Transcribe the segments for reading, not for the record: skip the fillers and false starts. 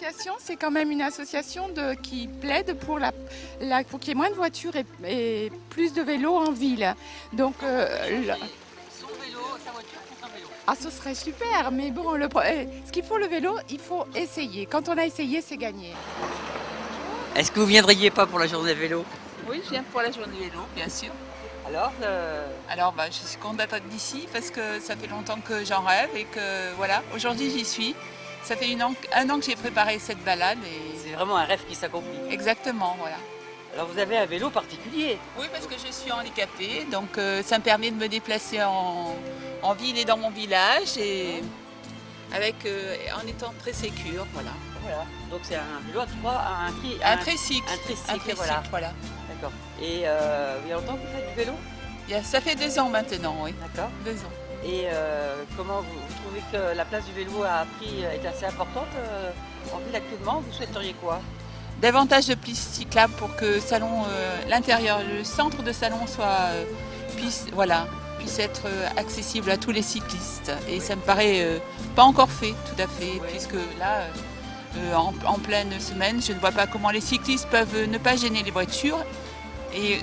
association, c'est quand même une association qui plaide pour pour qu'il y ait moins de voitures et plus de vélos en ville. Donc, Son vélo, sa voiture contre un vélo. ah, ce serait super, mais bon, ce qu'il faut le vélo, il faut essayer. Quand on a essayé, c'est gagné. Est-ce que vous viendriez pas pour la journée vélo? Oui, je viens pour la journée vélo, bien sûr. Alors, Alors, je suis contente d'être d'ici parce que ça fait longtemps que j'en rêve et que voilà, aujourd'hui j'y suis. Ça fait un an que j'ai préparé cette balade et c'est vraiment un rêve qui s'accomplit. exactement, voilà. Alors vous avez un vélo particulier. Oui, parce que je suis handicapée, donc ça me permet de me déplacer en ville et dans mon village et en étant très sécure, voilà. Voilà. Donc c'est un vélo à trois, Un tricycle. Un tricycle, Un tricycle, voilà. voilà. D'accord. Et il y a longtemps que vous faites du vélo? Ça fait 2 ans maintenant, oui. D'accord. 2 ans. Et comment vous trouvez que la place du vélo est assez importante en ville actuellement? Vous souhaiteriez quoi? Davantage de pistes cyclables pour que l'intérieur, le centre de salon puisse être accessible à tous les cyclistes. Et ça me paraît pas encore fait tout à fait, puisque là, en pleine semaine, je ne vois pas comment les cyclistes peuvent ne pas gêner les voitures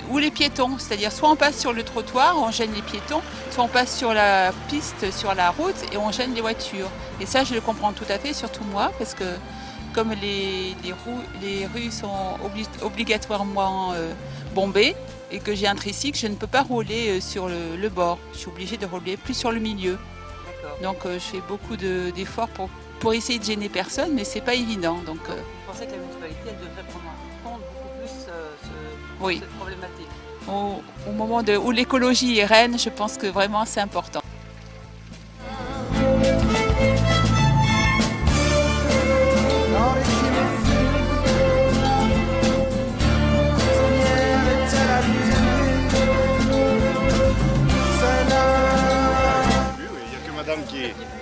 ou les piétons. C'est-à-dire soit on passe sur le trottoir, on gêne les piétons, soit on passe sur la piste, sur la route et on gêne les voitures. Et ça, je le comprends tout à fait, surtout moi, parce que comme les rues sont obligatoirement bombées et que j'ai un tricycle, je ne peux pas rouler sur le bord. Je suis obligée de rouler plus sur le milieu. Donc je fais beaucoup d'efforts pour essayer de gêner personne, mais c'est pas évident. Donc, vous pensez que la municipalité elle devrait prendre en compte beaucoup plus oui. cette problématique? Au moment où l'écologie est reine, je pense que vraiment c'est important.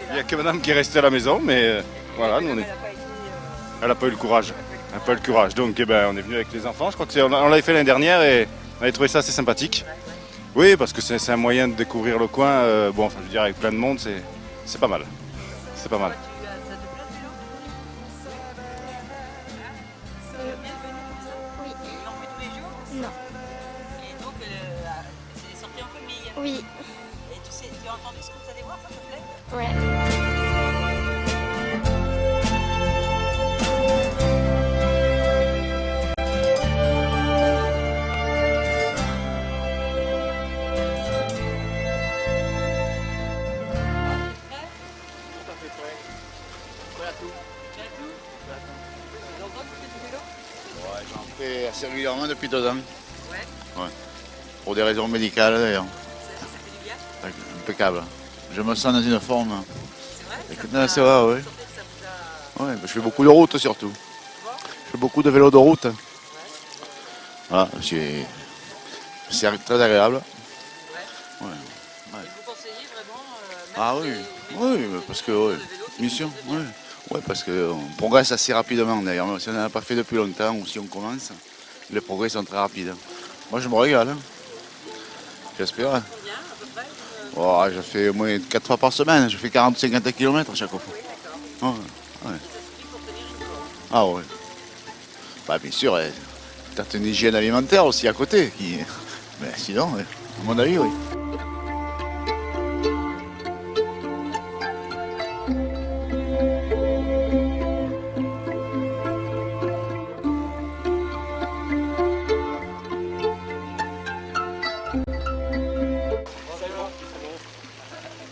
Il n'y a que madame qui est restée à la maison, mais voilà, nous elle n'a pas eu le courage. Elle n'a pas eu le courage. Donc on est venu avec les enfants. Je crois qu'on l'avait fait l'année dernière et on avait trouvé ça assez sympathique. Oui, parce que c'est un moyen de découvrir le coin. Je veux dire, avec plein de monde, c'est pas mal. C'est pas mal. Oui. Il en fait tous les jours? Non. Et donc, c'est des sorties en famille? Oui. Et tu as entendu ce que vous allez voir, ça te plaît? Ouais. Voilà tout. Tu as tout? Ça fait longtemps que tu fais du vélo? Ouais, j'en fais assez régulièrement depuis 2 ans. Ouais. Ouais. Pour des raisons médicales d'ailleurs. Ça fait du bien? Impeccable. Je me sens dans une forme. C'est vrai? Non, c'est vrai, oui. Ça vous a... Ouais, je fais beaucoup de routes surtout. Je fais beaucoup de vélo de route. Voilà, c'est très agréable. Ouais. Ouais. Et vous conseillez vraiment Ah oui, oui, parce que oui, bien sûr, oui. Ouais, parce qu'on progresse assez rapidement d'ailleurs. Même si on n'en a pas fait depuis longtemps ou si on commence, les progrès sont très rapides. Moi je me régale. Hein. J'espère. Combien à peu près? Oh, je fais au moins 4 fois par semaine, je fais 40-50 km à chaque fois. Oui, d'accord. Ouais, ouais. Ça suffit pour tenir une course. Ah ouais. Bah bien sûr, tu as une hygiène alimentaire aussi à côté. Mais sinon, à mon avis, oui.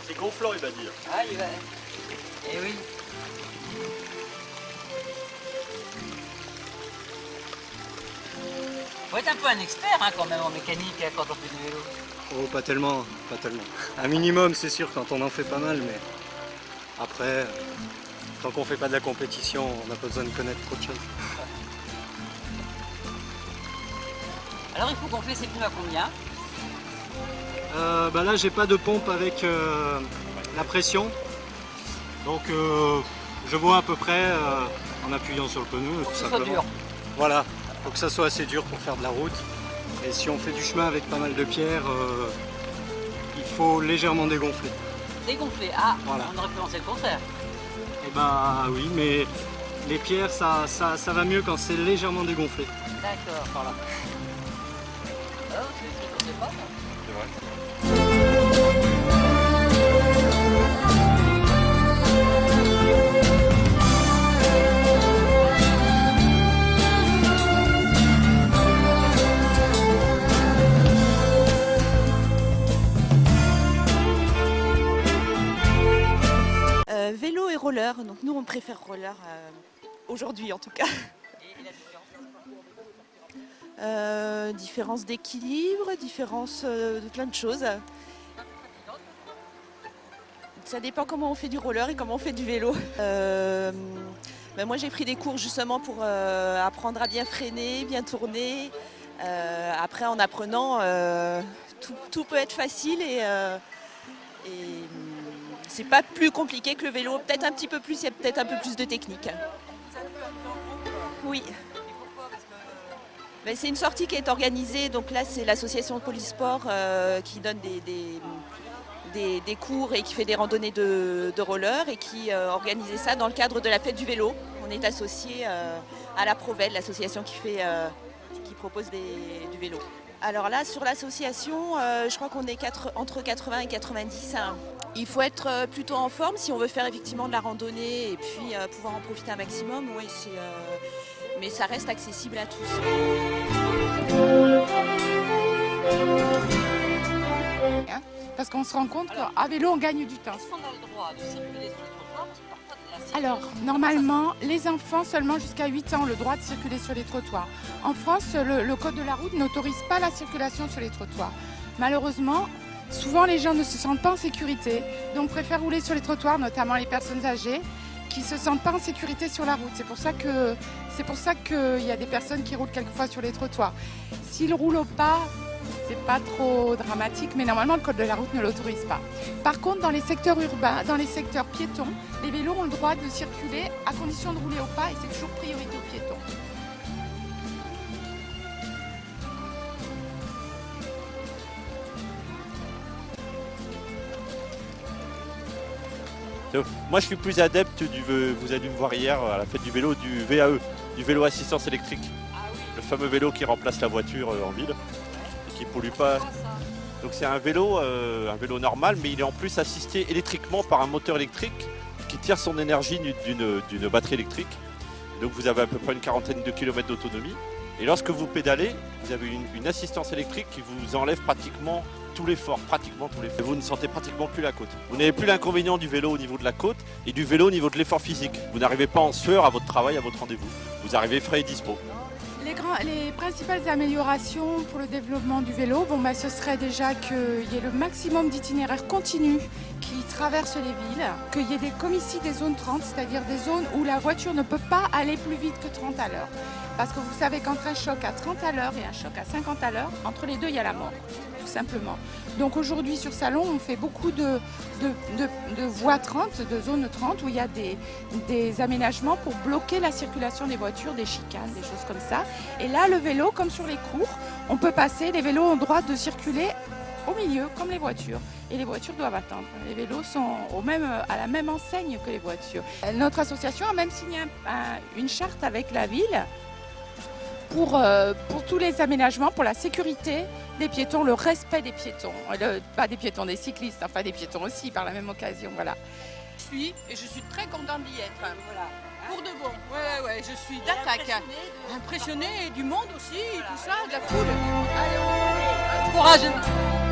C'est gonflant, il va dire. Ah, il va... Eh oui. Faut être un peu un expert hein, quand même en mécanique quand on fait du vélo. Oh, pas tellement, pas tellement. Un minimum, c'est sûr, quand on en fait pas mal, mais après, tant qu'on fait pas de la compétition, on n'a pas besoin de connaître trop de choses. Alors il faut gonfler ses pneus à combien? Bah là, j'ai pas de pompe avec la pression, donc je vois à peu près en appuyant sur le pneu, tout que ce soit simplement. dur. Voilà, faut que ça soit assez dur pour faire de la route. Et si on fait du chemin avec pas mal de pierres, il faut légèrement dégonfler. Dégonfler, ah, Voilà. on aurait pu penser le contraire. Et bah oui, mais Les pierres, ça va mieux quand c'est légèrement dégonflé. D'accord. Voilà. Ah, c'est pas ça. C'est vrai. Vélo et roller, donc nous on préfère roller aujourd'hui en tout cas. Différence d'équilibre, différence de plein de choses. Ça dépend comment on fait du roller et comment on fait du vélo. Moi j'ai pris des cours justement pour apprendre à bien freiner, bien tourner. Après en apprenant, tout peut être facile et c'est pas plus compliqué que le vélo. Peut-être un petit peu plus, il y a peut-être un peu plus de technique. Oui. C'est une sortie qui est organisée, donc là c'est l'association Polysport qui donne des cours et qui fait des randonnées de roller et qui organisait ça dans le cadre de la fête du vélo. On est associé à la Provel, l'association qui propose du vélo. Alors là sur l'association, je crois qu'on est entre 80 et 90. Il faut être plutôt en forme si on veut faire effectivement de la randonnée et puis pouvoir en profiter un maximum. Oui, mais ça reste accessible à tous. Parce qu'on se rend compte qu'à vélo, on gagne du temps. Est-ce qu'on a le droit de circuler sur le trottoir? Parce que parfois, la circulation- Alors, normalement, les enfants seulement jusqu'à 8 ans ont le droit de circuler sur les trottoirs. En France, le code de la route n'autorise pas la circulation sur les trottoirs. Malheureusement, souvent les gens ne se sentent pas en sécurité, donc préfèrent rouler sur les trottoirs, notamment les personnes âgées, qui ne se sentent pas en sécurité sur la route. C'est pour ça qu'il y a des personnes qui roulent quelquefois sur les trottoirs. S'ils roulent au pas, c'est pas trop dramatique, mais normalement le code de la route ne l'autorise pas. Par contre, dans les secteurs urbains, dans les secteurs piétons, les vélos ont le droit de circuler à condition de rouler au pas et c'est toujours priorité aux piétons. Moi je suis plus adepte vous allez me voir hier à la fête du vélo, du VAE, du vélo assistance électrique. Le fameux vélo qui remplace la voiture en ville et qui ne pollue pas. Donc c'est un vélo normal, mais il est en plus assisté électriquement par un moteur électrique qui tire son énergie d'une batterie électrique. Donc vous avez à peu près une quarantaine de kilomètres d'autonomie. Et lorsque vous pédalez, vous avez une assistance électrique qui vous enlève pratiquement tout l'effort, Vous ne sentez pratiquement plus la côte. Vous n'avez plus l'inconvénient du vélo au niveau de la côte et du vélo au niveau de l'effort physique. Vous n'arrivez pas en sueur à votre travail, à votre rendez-vous. Vous arrivez frais et dispo. Les principales améliorations pour le développement du vélo, ce serait déjà qu'il y ait le maximum d'itinéraires continus qui traversent les villes, qu'il y ait comme ici des zones 30, c'est-à-dire des zones où la voiture ne peut pas aller plus vite que 30 à l'heure. Parce que vous savez qu'entre un choc à 30 à l'heure et un choc à 50 à l'heure, entre les deux, il y a la mort, tout simplement. Donc aujourd'hui sur Salon, on fait beaucoup de voies 30, de zones 30, où il y a des aménagements pour bloquer la circulation des voitures, des chicanes, des choses comme ça. Et là, le vélo, comme sur les cours, on peut passer, les vélos ont le droit de circuler au milieu, comme les voitures. Et les voitures doivent attendre. Les vélos sont à la même enseigne que les voitures. Notre association a même signé une charte avec la ville pour tous les aménagements, pour la sécurité des piétons, le respect des piétons. Pas des piétons, des cyclistes, enfin des piétons aussi, par la même occasion. Voilà. Je suis très contente d'y être. Voilà. Pour de bon. Ouais, je suis d'attaque. Impressionnée du monde aussi, tout ça, de la foule. Allez, on va aller. Courage.